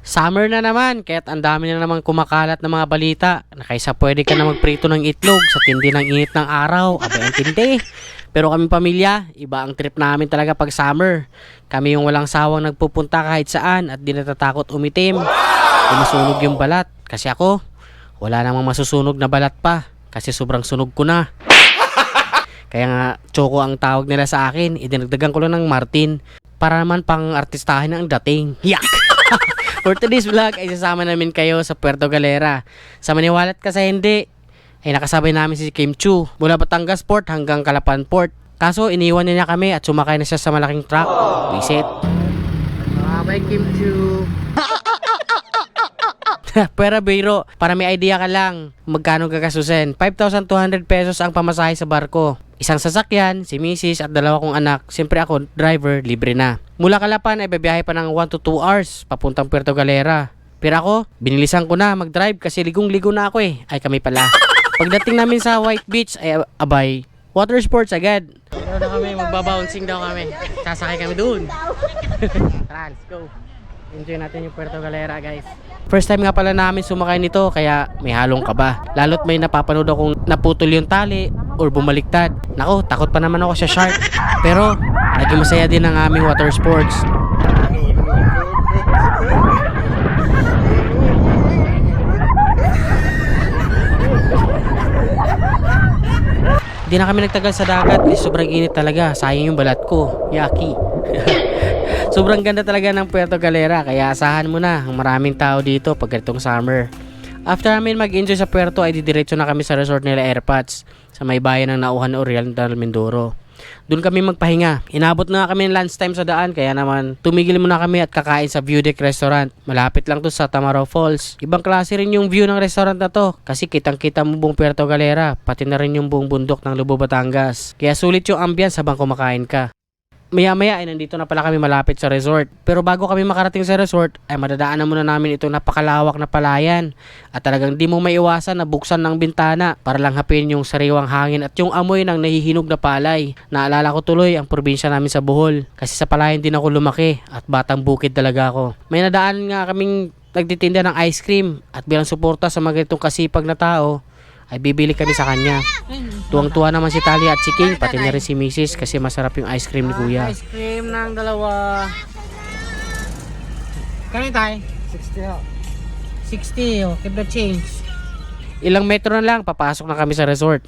Summer na naman, kaya't ang dami na naman kumakalat ng mga balita na kaysa pwede ka na magprito ng itlog sa tindi ng init ng araw. Aba, ang tindi. Pero kaming pamilya, iba ang trip namin talaga pag summer. Kami yung walang sawang nagpupunta kahit saan at di natatakot umitim. Di masunog yung balat. Kasi ako, wala namang masusunog na balat pa. Kasi sobrang sunog ko na. Kaya nga, Choco ang tawag nila sa akin. Idinagdagan ko lang ng Martin para naman pang artistahin ang dating. Yak! For today's vlog ay sasama namin kayo sa Puerto Galera. Sa maniwalat ka sa hindi, ay nakasabay namin si Kim Chu mula Batangas Port hanggang Calapan Port. Kaso iniwan niya kami at sumakay na siya sa malaking truck. Visit. Bye Kim Chu. Pero biro, para may idea ka lang, magkano gagasusin? 5,200 pesos ang pamasahe sa barko. Isang sasakyan, si Mrs. at dalawa kong anak. Siyempre ako, driver, libre na. Mula Calapan ay babiyahe pa ng 1 to 2 hours papuntang Puerto Galera. Pero ako, binilisan ko na mag-drive kasi ligong-ligo na ako eh. Ay kami pala. Pagdating namin sa White Beach ay abay, water sports agad. Daw na kami, magbabouncing daw kami. Sasakay kami dun. Tara, let's go. Enjoy natin yung Puerto Galera, guys. First time nga pala namin sumakay nito kaya may halong kaba. Lalo't may napapanood akong naputol yung tali or bumaliktad. Nako, takot pa naman ako sa shark. Pero naging masaya din ang aming water sports. Di na kami nagtagal sa dagat kasi sobrang init talaga. Sayang yung balat ko. Yaki. Sobrang ganda talaga ng Puerto Galera kaya asahan mo na ang maraming tao dito pag ganitong summer. After namin mag-enjoy sa Puerto ay didiretso na kami sa resort nila Airpods sa may bayan ng Nauhan Oriental Mindoro. Doon kami magpahinga. Inabot na kami ng lunchtime sa daan kaya naman tumigil muna kami at kakain sa View Deck Restaurant. Malapit lang to sa Tamaraw Falls. Ibang klase rin yung view ng restaurant na to kasi kitang-kita mo buong Puerto Galera pati na rin yung buong bundok ng Lubao, Batangas. Kaya sulit yung ambience habang kumakain ka. Maya-maya ay nandito na pala kami malapit sa resort. Pero bago kami makarating sa resort ay madadaanan muna namin itong napakalawak na palayan. At talagang di mo maiwasan na buksan ng bintana para lang hapin yung sariwang hangin at yung amoy ng nahihinog na palay. Naalala ko tuloy ang probinsya namin sa Bohol. Kasi sa palayan din ako lumaki at batang bukid talaga ako. May nadaan nga kaming nagtitinda ng ice cream at bilang suporta sa mga ganitong kasipag na tao ay bibili kami sa kanya. Tuwang-tuwa naman si Talia at si King, pati na rin si Mrs. kasi masarap yung ice cream ni Kuya. Ice cream ng dalawa. Kano tayo? 60 oh. Keep the change. Ilang metro na lang, papasok na kami sa resort.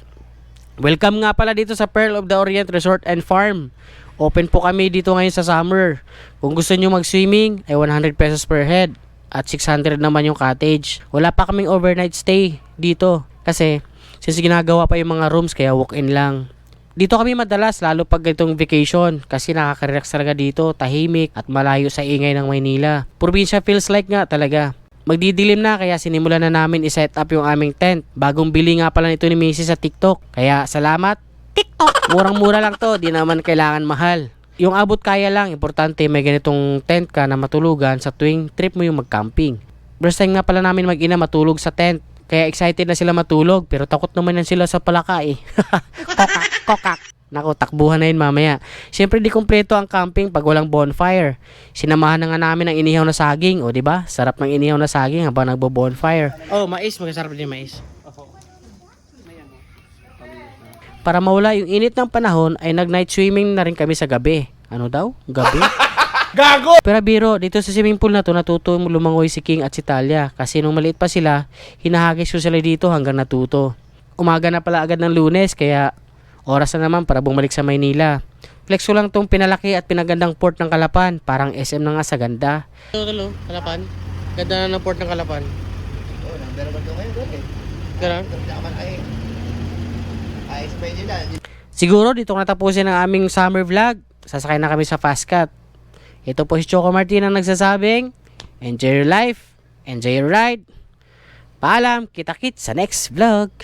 Welcome nga pala dito sa Pearl of the Orient Resort and Farm. Open po kami dito ngayon sa summer. Kung gusto nyo mag-swimming, ay 100 pesos per head. At 600 naman yung cottage. Wala pa kaming overnight stay dito. Kasi, since ginagawa pa yung mga rooms, kaya walk-in lang. Dito kami madalas, lalo pag itong vacation. Kasi nakaka-relax talaga dito, tahimik at malayo sa ingay ng Maynila. Probinsya feels like nga talaga. Magdidilim na kaya sinimulan na namin i-set up yung aming tent. Bagong bili nga pala nito ni Mrs. sa TikTok. Kaya salamat, TikTok! Murang-mura lang to, di naman kailangan mahal. Yung abot kaya lang, importante may ganitong tent ka na matulugan sa tuwing trip mo yung mag-camping. First time nga pala namin mag-ina matulog sa tent. Kaya excited na sila matulog pero takot naman yan sila sa palaka eh. Kokak. Naku, takbuhan na yun mamaya. Siyempre di kumpleto ang camping pag walang bonfire. Sinamahan na nga namin ang inihaw na saging. O diba? Sarap ng inihaw na saging habang nagbo-bonfire. Oh, mais. Magkasarap din mais. Para mawala yung init ng panahon ay nag-night swimming na rin kami sa gabi. Ano daw? Gabi? Gago! Pero biro, dito sa swimming pool na to natuto lumangoy si King at si Talia. Kasi nung maliit pa sila, hinahagis ko sila dito hanggang natuto. Umaga na pala agad ng Lunes kaya oras na naman para bumalik sa Maynila. Flex ko lang tong pinalaki at pinagandang port ng Calapan. Parang SM na nga sa ganda. Tulo, Calapan. Ganda na ng port ng Calapan. Oo, number 1 doon ngayon. Ganon? Ay, spray nila. Siguro dito natapusin ang aming summer vlog. Sasakay na kami sa fast cut. Ito po si Choco Martin ang nagsasabing, enjoy your life, enjoy your ride. Paalam, kita-kits sa next vlog.